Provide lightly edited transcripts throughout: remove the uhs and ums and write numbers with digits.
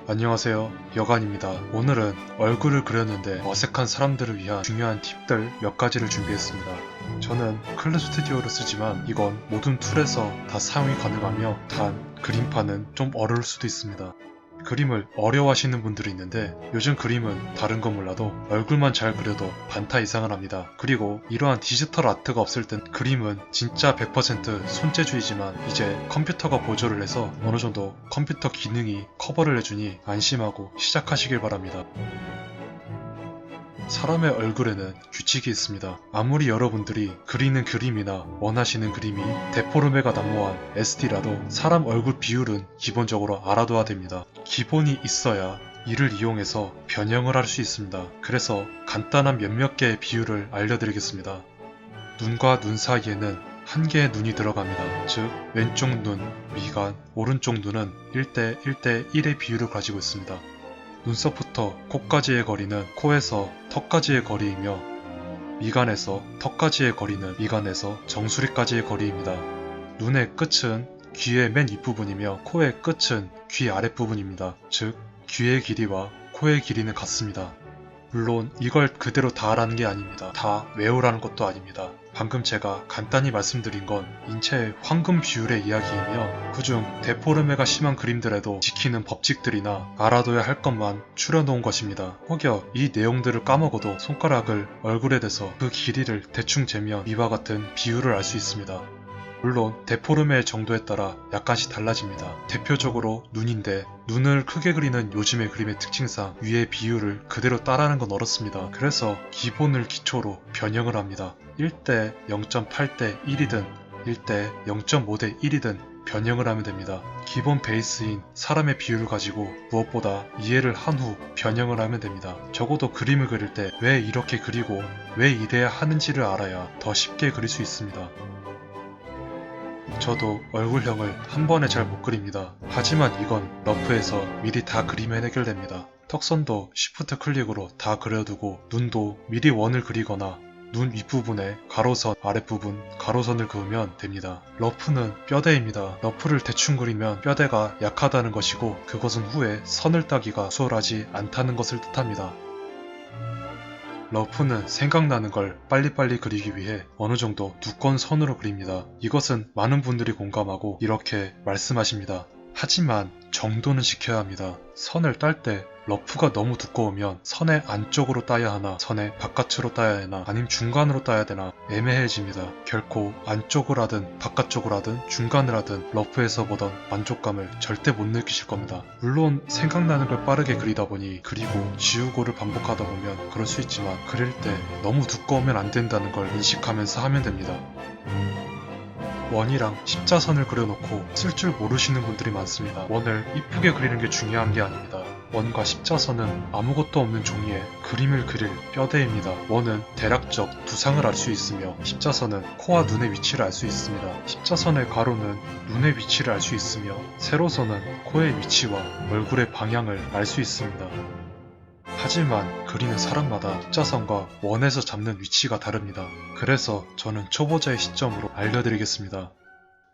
안녕하세요, 여간입니다. 오늘은 얼굴을 그렸는데 어색한 사람들을 위한 중요한 팁들 몇 가지를 준비했습니다. 저는 클립 스튜디오를 쓰지만 이건 모든 툴에서 다 사용이 가능하며 단 그림판은 좀 어려울 수도 있습니다. 그림을 어려워하시는 분들이 있는데 요즘 그림은 다른 건 몰라도 얼굴만 잘 그려도 반타 이상을 합니다. 그리고 이러한 디지털 아트가 없을 땐 그림은 진짜 100% 손재주이지만 이제 컴퓨터가 보조를 해서 어느 정도 컴퓨터 기능이 커버를 해주니 안심하고 시작하시길 바랍니다. 사람의 얼굴에는 규칙이 있습니다. 아무리 여러분들이 그리는 그림이나 원하시는 그림이 데포르메가 난무한 SD라도 사람 얼굴 비율은 기본적으로 알아둬야 됩니다. 기본이 있어야 이를 이용해서 변형을 할 수 있습니다. 그래서 간단한 몇몇 개의 비율을 알려드리겠습니다. 눈과 눈 사이에는 한 개의 눈이 들어갑니다. 즉 왼쪽 눈, 미간, 오른쪽 눈은 1대 1대 1의 비율을 가지고 있습니다. 눈썹부터 코까지의 거리는 코에서 턱까지의 거리이며 미간에서 턱까지의 거리는 미간에서 정수리까지의 거리입니다. 눈의 끝은 귀의 맨 윗부분이며 코의 끝은 귀 아랫부분입니다. 즉 귀의 길이와 코의 길이는 같습니다. 물론 이걸 그대로 다 하라는 게 아닙니다. 다 외우라는 것도 아닙니다. 방금 제가 간단히 말씀드린 건 인체의 황금 비율의 이야기이며 그중 데포르메가 심한 그림들에도 지키는 법칙들이나 알아둬야 할 것만 추려놓은 것입니다. 혹여 이 내용들을 까먹어도 손가락을 얼굴에 대서 그 길이를 대충 재면 이와 같은 비율을 알 수 있습니다. 물론 데포르메의 정도에 따라 약간씩 달라집니다. 대표적으로 눈인데 눈을 크게 그리는 요즘의 그림의 특징상 위의 비율을 그대로 따라하는 건 어렵습니다. 그래서 기본을 기초로 변형을 합니다. 1대 0.8대 1이든 1대 0.5대 1이든 변형을 하면 됩니다. 기본 베이스인 사람의 비율을 가지고 무엇보다 이해를 한 후 변형을 하면 됩니다. 적어도 그림을 그릴 때 왜 이렇게 그리고 왜 이래야 하는지를 알아야 더 쉽게 그릴 수 있습니다. 저도 얼굴형을 한 번에 잘 못 그립니다. 하지만 이건 러프에서 미리 다 그리면 해결됩니다. 턱선도 쉬프트 클릭으로 다 그려두고 눈도 미리 원을 그리거나 눈 윗부분에 가로선, 아랫부분 가로선을 그으면 됩니다. 러프는 뼈대입니다. 러프를 대충 그리면 뼈대가 약하다는 것이고 그것은 후에 선을 따기가 수월하지 않다는 것을 뜻합니다. 러프는 생각나는 걸 빨리빨리 그리기 위해 어느 정도 두꺼운 선으로 그립니다. 이것은 많은 분들이 공감하고 이렇게 말씀하십니다. 하지만 정도는 지켜야 합니다. 선을 딸 때 러프가 너무 두꺼우면 선의 안쪽으로 따야 하나 선의 바깥으로 따야 하나 아님 중간으로 따야 되나 애매해집니다. 결코 안쪽을 하든 바깥쪽을 하든 중간을 하든 러프에서 보던 만족감을 절대 못 느끼실 겁니다. 물론 생각나는 걸 빠르게 그리다 보니 그리고 지우고를 반복하다 보면 그럴 수 있지만 그릴 때 너무 두꺼우면 안 된다는 걸 인식하면서 하면 됩니다. 원이랑 십자선을 그려놓고 쓸 줄 모르시는 분들이 많습니다. 원을 이쁘게 그리는 게 중요한 게 아닙니다. 원과 십자선은 아무것도 없는 종이에 그림을 그릴 뼈대입니다. 원은 대략적 두상을 알 수 있으며 십자선은 코와 눈의 위치를 알 수 있습니다. 십자선의 가로는 눈의 위치를 알 수 있으며 세로선은 코의 위치와 얼굴의 방향을 알 수 있습니다. 하지만 그리는 사람마다 십자선과 원에서 잡는 위치가 다릅니다. 그래서 저는 초보자의 시점으로 알려드리겠습니다.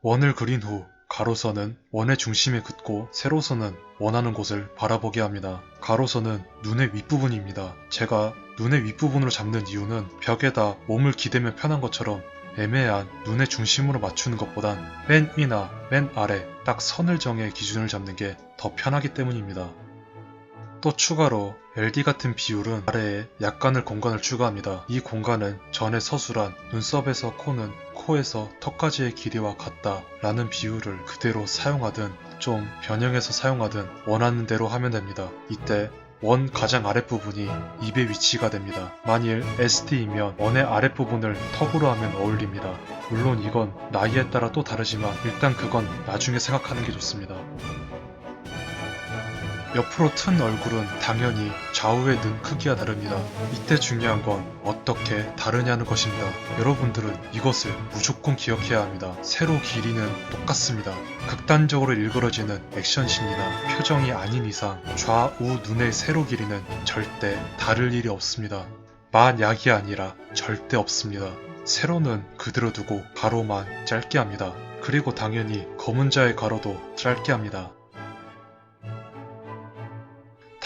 원을 그린 후 가로선은 원의 중심에 긋고 세로선은 원하는 곳을 바라보게 합니다. 가로선은 눈의 윗부분입니다. 제가 눈의 윗부분으로 잡는 이유는 벽에다 몸을 기대면 편한 것처럼 애매한 눈의 중심으로 맞추는 것보단 맨 위나 맨 아래 딱 선을 정해 기준을 잡는 게 더 편하기 때문입니다. 또 추가로 LD 같은 비율은 아래에 약간의 공간을 추가합니다. 이 공간은 전에 서술한 눈썹에서 코는 코에서 턱까지의 길이와 같다 라는 비율을 그대로 사용하든 좀 변형해서 사용하든 원하는 대로 하면 됩니다. 이때 원 가장 아랫부분이 입의 위치가 됩니다. 만일 SD이면 원의 아랫부분을 턱으로 하면 어울립니다. 물론 이건 나이에 따라 또 다르지만 일단 그건 나중에 생각하는 게 좋습니다. 옆으로 튼 얼굴은 당연히 좌우의 눈 크기가 다릅니다. 이때 중요한 건 어떻게 다르냐는 것입니다. 여러분들은 이것을 무조건 기억해야 합니다. 세로 길이는 똑같습니다. 극단적으로 일그러지는 액션씬이나 표정이 아닌 이상 좌우 눈의 세로 길이는 절대 다를 일이 없습니다. 만약이 아니라 절대 없습니다. 세로는 그대로 두고 가로만 짧게 합니다. 그리고 당연히 검은 자의 가로도 짧게 합니다.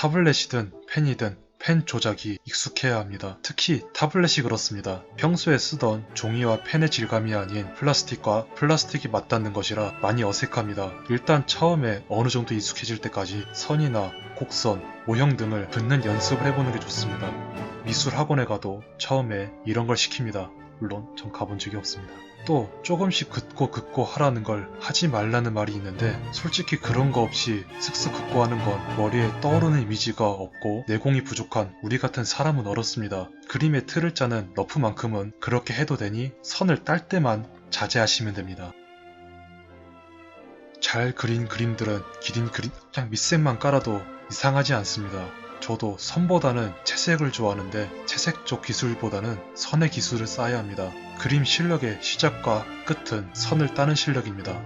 타블렛이든 펜이든 펜 조작이 익숙해야 합니다. 특히 타블렛이 그렇습니다. 평소에 쓰던 종이와 펜의 질감이 아닌 플라스틱과 플라스틱이 맞닿는 것이라 많이 어색합니다. 일단 처음에 어느 정도 익숙해질 때까지 선이나 곡선, 모형 등을 긋는 연습을 해보는 게 좋습니다. 미술 학원에 가도 처음에 이런 걸 시킵니다. 물론 전 가본 적이 없습니다. 또 조금씩 긋고 하라는 걸 하지 말라는 말이 있는데 솔직히 그런 거 없이 슥슥 긋고 하는 건 머리에 떠오르는 이미지가 없고 내공이 부족한 우리 같은 사람은 어렵습니다. 그림의 틀을 짜는 러프만큼은 그렇게 해도 되니 선을 딸 때만 자제하시면 됩니다. 잘 그린 그림들은 기린 그림 그냥 밑색만 깔아도 이상하지 않습니다. 저도 선보다는 채색을 좋아하는데 채색 쪽 기술보다는 선의 기술을 쌓아야 합니다. 그림 실력의 시작과 끝은 선을 따는 실력입니다.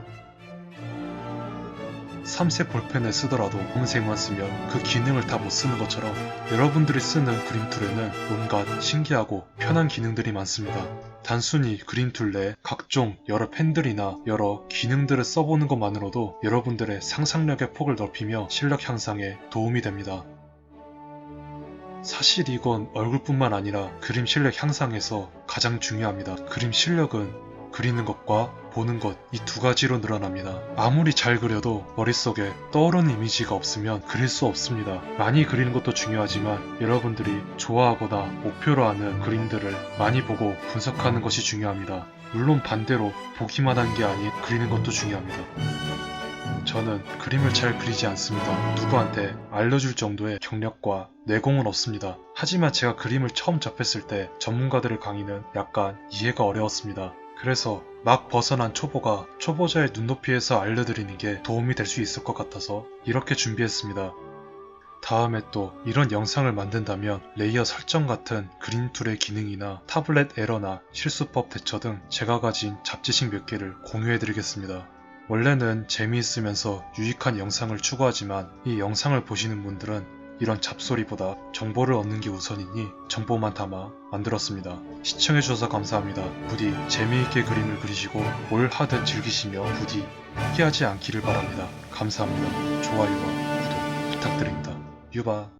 3색 볼펜을 쓰더라도 검은색만 쓰면 그 기능을 다 못 쓰는 것처럼 여러분들이 쓰는 그림 툴에는 온갖 신기하고 편한 기능들이 많습니다. 단순히 그림 툴 내 각종 여러 펜들이나 여러 기능들을 써보는 것만으로도 여러분들의 상상력의 폭을 넓히며 실력 향상에 도움이 됩니다. 사실 이건 얼굴뿐만 아니라 그림 실력 향상에서 가장 중요합니다. 그림 실력은 그리는 것과 보는 것 이 두 가지로 늘어납니다. 아무리 잘 그려도 머릿속에 떠오르는 이미지가 없으면 그릴 수 없습니다. 많이 그리는 것도 중요하지만 여러분들이 좋아하거나 목표로 하는 그림들을 많이 보고 분석하는 것이 중요합니다. 물론 반대로 보기만 한 게 아닌 그리는 것도 중요합니다. 저는 그림을 잘 그리지 않습니다. 누구한테 알려줄 정도의 경력과 내공은 없습니다. 하지만 제가 그림을 처음 접했을 때 전문가들의 강의는 약간 이해가 어려웠습니다. 그래서 막 벗어난 초보가 초보자의 눈높이에서 알려드리는 게 도움이 될 수 있을 것 같아서 이렇게 준비했습니다. 다음에 또 이런 영상을 만든다면 레이어 설정 같은 그림 툴의 기능이나 타블렛 에러나 실수법 대처 등 제가 가진 잡지식 몇 개를 공유해드리겠습니다. 원래는 재미있으면서 유익한 영상을 추구하지만 이 영상을 보시는 분들은 이런 잡소리보다 정보를 얻는 게 우선이니 정보만 담아 만들었습니다. 시청해주셔서 감사합니다. 부디 재미있게 그림을 그리시고 뭘 하든 즐기시며 부디 포기하지 않기를 바랍니다. 감사합니다. 좋아요와 구독 부탁드립니다. 유바.